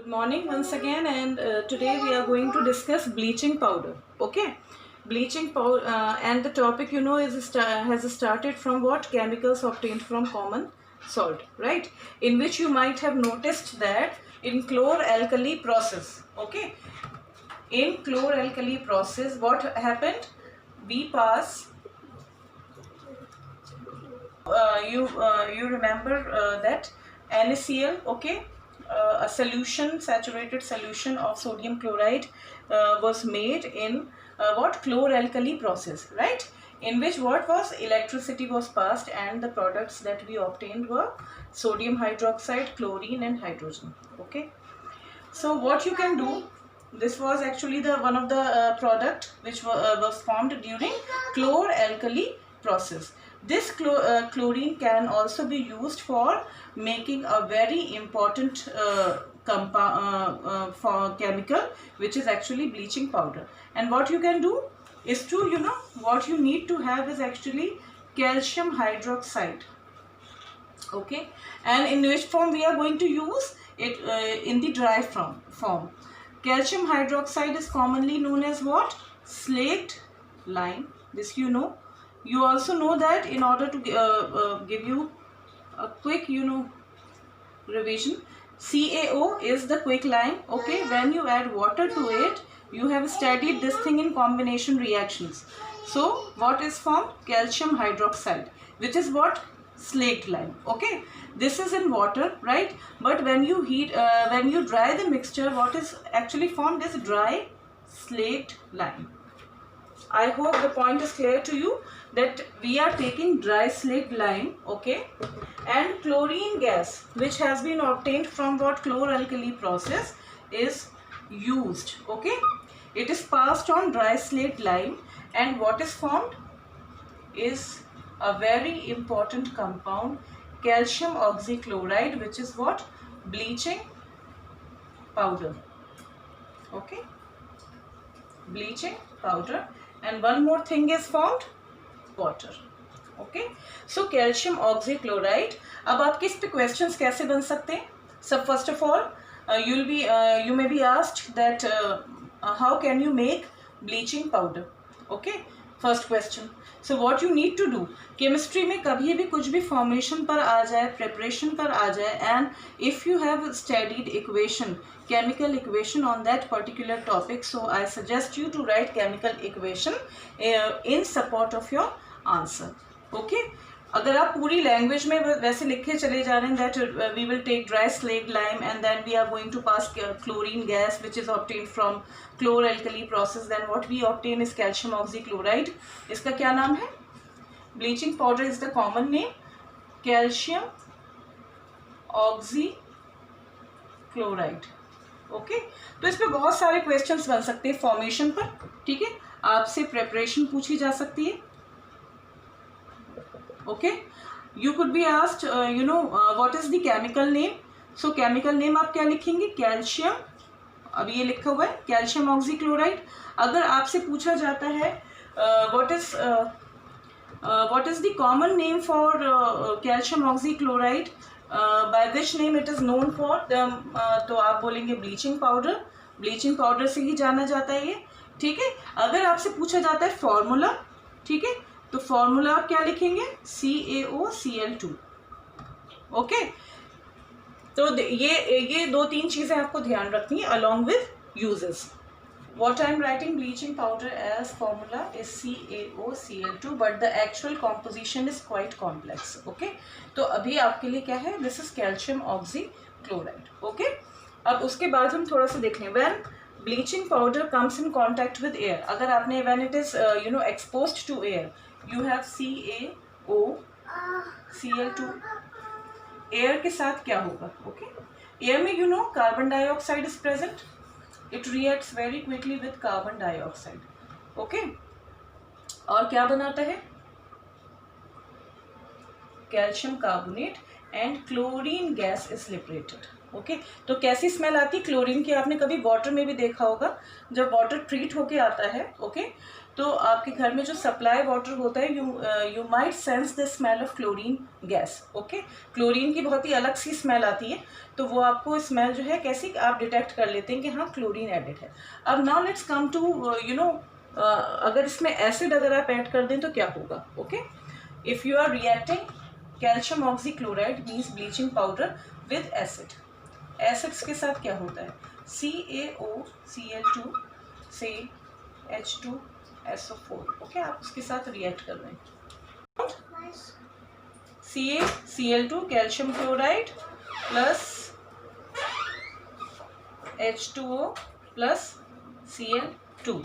Good morning once again, and today we are going to discuss bleaching powder. Okay, bleaching powder, and the topic has started from what chemicals obtained from common salt, right? In which you might have noticed that in chlor-alkali process, okay, in chlor-alkali process, what happened? We pass. You remember that NaCl, okay, a solution, saturated solution of sodium chloride was made in what chlor-alkali process, right? In which what was electricity was passed, and the products that we obtained were sodium hydroxide, chlorine, and hydrogen. Okay, so what you can do, this was actually the one of the product which was formed during chlor-alkali process. This chlorine can also be used for making a very important for chemical, which is actually bleaching powder. And what you can do is to, what you need to have is actually calcium hydroxide. Okay, and in which form we are going to use it? In the dry form. Calcium hydroxide is commonly known as what? Slaked lime. This you know. You also know that in order to give you a quick revision, CaO is the quick lime. Okay, when you add water to it, you have studied this thing in combination reactions. So what is formed? Calcium hydroxide, which is what? Slaked lime. Okay, this is in water, right? But when you heat, when you dry the mixture, what is actually formed is dry slaked lime. I hope the point is clear to you that we are taking dry slaked lime, okay, and chlorine gas, which has been obtained from what? Chlor-alkali process, is used. Okay, it is passed on dry slaked lime, and what is formed is a very important compound, calcium oxychloride, which is what? Bleaching powder. Okay, bleaching powder. And one more thing is formed, water. Okay, so calcium oxychloride. अब आपके इस पे questions कैसे बन सकते हैं? So first of all, you may be asked that how can you make bleaching powder? Okay, first question. So what you need to do, chemistry में कभी भी कुछ भी formation पर आ जाए, preparation पर आ जाए, and if you have studied equation, chemical equation on that particular topic, so I suggest you to write chemical equation in support of your answer. Okay, अगर आप पूरी लैंग्वेज में वैसे लिखे चले जा रहे हैं that we will take dry slaked lime and then we are going to pass chlorine gas which is obtained from chlor alkali process, then what we obtain is calcium oxychloride. इसका क्या नाम है? Bleaching powder is the common name, calcium oxychloride. Okay, तो इस पर बहुत सारे questions बन सकते हैं फॉर्मेशन पर. ठीक है, आपसे प्रेपरेशन पूछी जा सकती है. Okay, you could be asked what is the chemical name. So chemical name आप क्या लिखेंगे? कैल्शियम, अभी ये लिखा हुआ है कैल्शियम ऑक्सीक्लोराइड. अगर आपसे पूछा जाता है what is the common name for calcium oxychloride, by which name it is known for, तो आप बोलेंगे ब्लीचिंग पाउडर. ब्लीचिंग पाउडर से ही जाना जाता है ये. ठीक है, अगर आपसे पूछा जाता है फॉर्मूला, ठीक है, तो फॉर्मूला आप क्या लिखेंगे? CaOCl2. ओके, तो ये दो तीन चीजें आपको ध्यान रखनी है along with uses. What I am writing bleaching powder as formula is CaOCl2, but the actual composition is quite complex. Okay, तो अभी आपके लिए क्या है? This is calcium oxychloride. Okay, अब उसके बाद हम थोड़ा सा देख लें. When bleaching powder comes in contact with air, अगर आपने when it is exposed to air, you have CaOCl2. Air के साथ क्या होगा? ओके, एयर में carbon dioxide is present. It reacts very quickly with carbon dioxide. Okay, और क्या बनाता है? Calcium carbonate, and chlorine gas is liberated. Okay तो कैसी स्मेल आती है क्लोरीन की? आपने कभी वाटर में भी देखा होगा, जब वाटर ट्रीट होके आता है, ओके तो आपके घर में जो सप्लाई वाटर होता है, you might sense the smell of chlorine gas. Okay chlorine की बहुत ही अलग सी स्मेल आती है, तो वो आपको स्मेल जो है कैसी आप डिटेक्ट कर लेते हैं कि हाँ क्लोरीन एडिड है। अब नाउ लेट्स कम टू अगर इसमें एसिड अगर आप ऐड कर दें तो क्या होगा? Okay if you are reacting calcium oxychloride means bleaching powder with acid, acids के साथ क्या होता है? CaOCl2 से H2SO4, ओके आप उसके साथ रिएक्ट कर रहे हैं। CaCl2 calcium chloride plus H2O plus Cl2,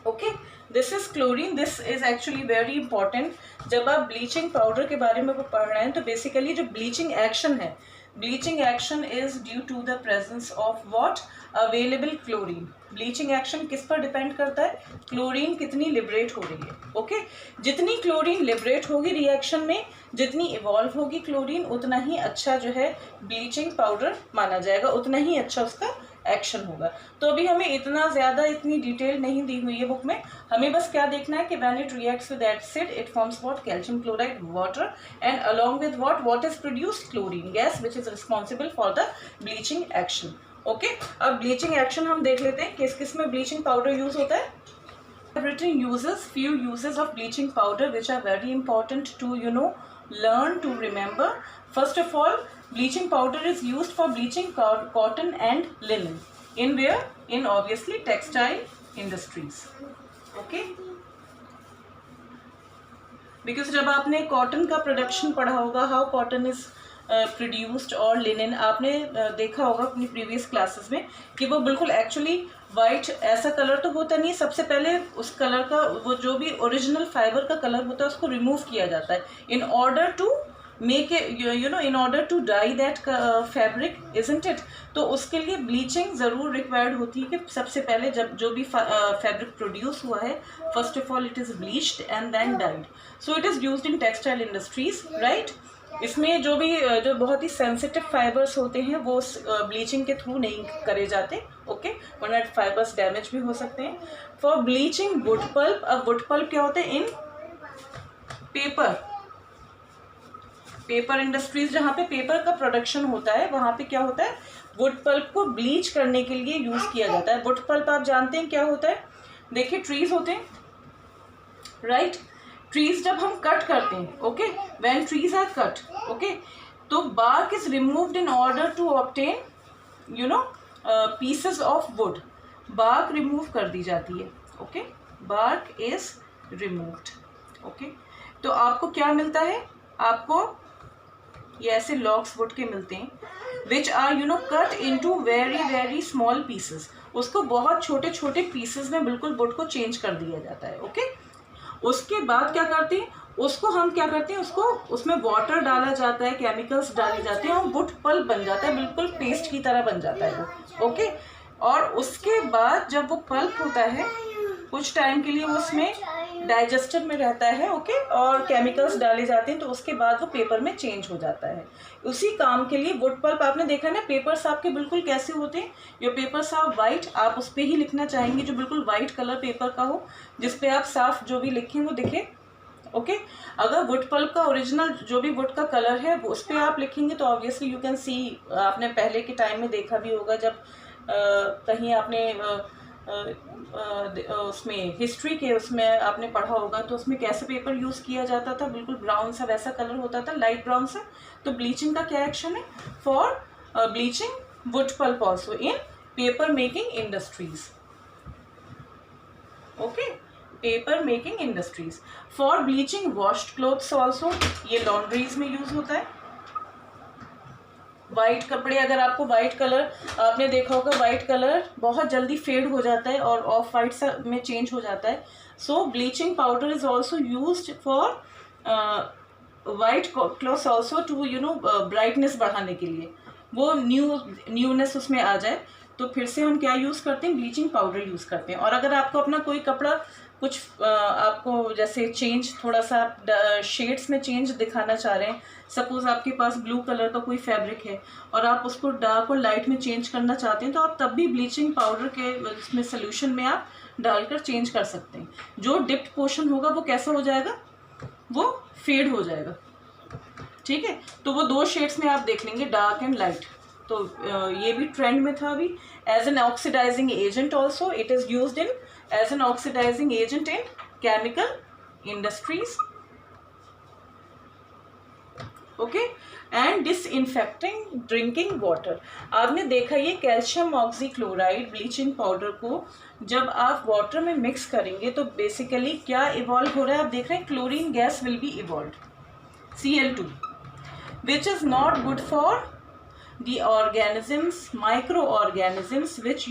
okay this is chlorine. This is actually very important. जब आप ब्लीचिंग पाउडर के बारे में पढ़ रहे हैं तो बेसिकली जो ब्लीचिंग एक्शन है, bleaching action is due to the presence of what? Available chlorine. Bleaching action किस पर डिपेंड करता है? क्लोरीन कितनी लिबरेट हो रही है। ओके जितनी क्लोरीन लिबरेट होगी रिएक्शन में, जितनी इवॉल्व होगी क्लोरीन, उतना ही अच्छा जो है ब्लीचिंग पाउडर माना जाएगा, उतना ही अच्छा उसका एक्शन होगा। तो अभी हमें इतना ज़्यादा इतनी डिटेल नहीं दी हुई है बुक में, हमें बस क्या देखना है कि when it reacts with acid it forms what? Calcium chloride water and along with what is produced? Chlorine gas which is responsible for the bleaching action. Okay अब ब्लीचिंग एक्शन हम देख लेते हैं किस किस में ब्लीचिंग पाउडर यूज होता है। written uses, few uses of bleaching powder which are very important to learn to remember. First of all, bleaching powder is used for bleaching cotton and linen. In where? In obviously textile industries. Okay? Because जब आपने cotton का production पढ़ा होगा, how cotton is produced, और linen आपने देखा होगा अपनी प्रीवियस क्लासेस में कि वो बिल्कुल एक्चुअली वाइट ऐसा कलर तो होता नहीं, सबसे पहले उस कलर का वो जो भी ओरिजिनल फाइबर का कलर होता है उसको रिमूव किया जाता है in order to make in order to dye that fabric, isn't it? तो उसके लिए ब्लीचिंग ज़रूर रिक्वायर्ड होती है कि सबसे पहले जब जो भी फैब्रिक प्रोड्यूस हुआ है, first of all it is bleached and then dyed. So it is used in textile industries, right? इसमें जो बहुत ही सेंसिटिव फाइबर्स होते हैं वो ब्लीचिंग के थ्रू नहीं करे जाते, ओके वरना फाइबर्स डैमेज भी हो सकते हैं। फॉर ब्लीचिंग वुड पल्प, अब वुड पल्प क्या होते हैं? इन पेपर इंडस्ट्रीज, जहाँ पे पेपर का प्रोडक्शन होता है वहाँ पे क्या होता है? वुड पल्प को ब्लीच करने के लिए यूज किया जाता है। वुड पल्प आप जानते हैं क्या होता है? देखिए ट्रीज होते हैं, राइट? ट्रीज जब हम कट करते हैं, okay when trees are cut, okay तो bark is removed in order to obtain pieces of wood. Bark remove कर दी जाती है, okay bark is removed, okay तो आपको क्या मिलता है? आपको ये ऐसे लॉग्स वुड के मिलते हैं which are cut into very very small pieces. उसको बहुत छोटे छोटे पीसेस में बिल्कुल वुड को चेंज कर दिया जाता है, ओके उसके बाद क्या करते हैं? उसको हम क्या करते हैं? उसको उसमें वाटर डाला जाता है, केमिकल्स डाले जाते हैं और वुड पल्प बन जाता है, बिल्कुल पेस्ट की तरह बन जाता है वो, ओके और उसके बाद जब वो पल्प होता है कुछ टाइम के लिए वो उसमें डाइजेस्टर में रहता है, ओके और केमिकल्स डाले जाते हैं, तो उसके बाद वो पेपर में चेंज हो जाता है। उसी काम के लिए वुड पल्प आपने देखा ना, पेपर्स आपके बिल्कुल कैसे होते हैं? योर पेपर्स आर वाइट, आप उस पर ही लिखना चाहेंगे जो बिल्कुल वाइट कलर पेपर का हो, जिसपे आप साफ जो भी लिखें वो दिखे, ओके अगर वुड पल्प का ओरिजिनल जो भी वुड का कलर है उस पर आप लिखेंगे तो ऑब्वियसली यू कैन सी, आपने पहले के टाइम में देखा भी होगा जब कहीं आपने उसमें हिस्ट्री के उसमें आपने पढ़ा होगा तो उसमें कैसे पेपर यूज़ किया जाता था, बिल्कुल ब्राउन सा वैसा कलर होता था, लाइट ब्राउन सा। तो ब्लीचिंग का क्या एक्शन है? For bleaching wood pulp also in paper making industries, okay paper making industries. For bleaching washed clothes also, ये लॉन्ड्रीज में यूज होता है। वाइट कपड़े, अगर आपको वाइट कलर आपने देखा होगा, वाइट कलर बहुत जल्दी फेड हो जाता है और ऑफ वाइट सा में चेंज हो जाता है। So bleaching powder is also used for white clothes also to brightness बढ़ाने के लिए, वो न्यूनेस उसमें आ जाए तो फिर से हम क्या यूज़ करते हैं, ब्लीचिंग पाउडर यूज़ करते हैं। और अगर आपको अपना कोई कपड़ा कुछ आपको जैसे चेंज थोड़ा सा शेड्स में चेंज दिखाना चाह रहे हैं, सपोज़ आपके पास ब्लू कलर का कोई फैब्रिक है और आप उसको डार्क और लाइट में चेंज करना चाहते हैं, तो आप तब भी ब्लीचिंग पाउडर के इसमें सोल्यूशन में आप डालकर चेंज कर सकते हैं। जो डिप्ड पोर्शन होगा वो कैसा हो जाएगा, वो फेड हो जाएगा, ठीक है। तो वो 2 शेड्स में आप देख लेंगे, डार्क एंड लाइट। तो ये भी ट्रेंड में था अभी। As an oxidising agent also it is used in as an oxidising agent in chemical industries, okay. And disinfecting drinking water. आपने देखा ये कैल्शियम ऑक्सीक्लोराइड ब्लीचिंग पाउडर को जब आप वाटर में मिक्स करेंगे तो बेसिकली क्या इवॉल्व हो रहा है, आप देख रहे हैं chlorine gas will be evolve, Cl2, which is not good for the organisms, microorganisms which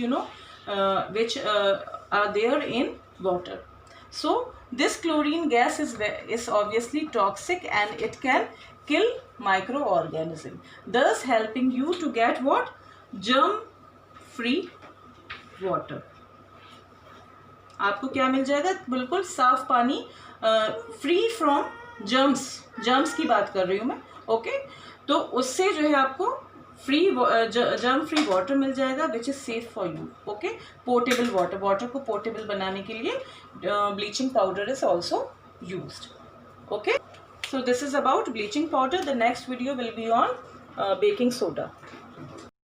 are there in water. So this chlorine gas is obviously toxic and it can kill microorganism, thus helping you to get what, germ free water. आपको क्या मिल जाएगा, बिल्कुल साफ पानी, free from germs की बात कर रही हूँ मैं, ओके। तो उससे जो है आपको फ्री जर्म फ्री वाटर मिल जाएगा which is safe for you, okay. Portable water को पोर्टेबल बनाने के लिए bleaching powder is also used, okay. So this is about bleaching powder. The next video will be on baking soda.